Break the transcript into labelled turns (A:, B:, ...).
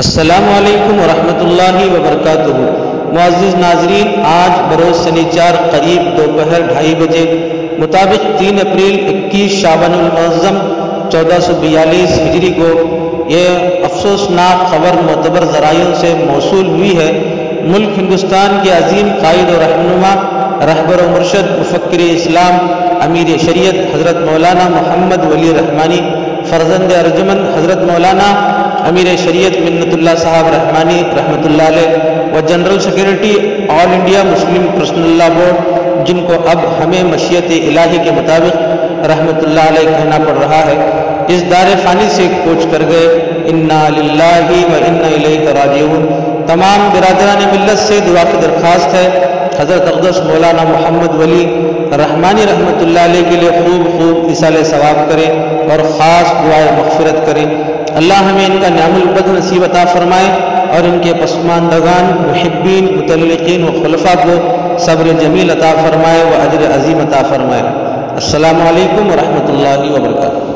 A: السلام علیکم ورحمۃ اللہ وبرکاتہ۔ معزز ناظرین، آج بروز سنیچر قریب دوپہر 2:30 بجے مطابق 3 اپریل 21 شعبان المعظم 1442 ہجری کو یہ افسوسناک خبر معتبر ذرائع سے موصول ہوئی ہے۔ ملک ہندوستان کے عظیم قائد و رہنما، رہبر و مرشد، مفکر اسلام، امیر شریعت حضرت مولانا محمد ولی رحمانی، فرزند ارجمن حضرت مولانا امیر شریعت منت اللہ صاحب رحمانی رحمۃ اللہ علیہ و جنرل سیکرٹری آل انڈیا مسلم پرسنل لا بورڈ، جن کو اب ہمیں مشیت الہی کے مطابق رحمۃ اللہ علیہ کہنا پڑ رہا ہے، اس دار فانی سے کوچ کر گئے۔ انا للہ و انا الیہ راجعون۔ تمام برادران ملت سے دعا کی درخواست ہے، حضرت اقدس مولانا محمد ولی رحمانی رحمۃ اللہ علیہ کے لیے خوب اصال ثواب کریں اور خاص دعائے مغفرت کریں۔ اللہ ہمیں ان کا نعم البد نصیب عطا فرمائے اور ان کے پسماندگان، محبین، متعلقین و خلفاء کو صبر جمیل عطا فرمائے و اجر عظیم عطا فرمائے۔ السلام علیکم ورحمۃ اللہ وبرکاتہ۔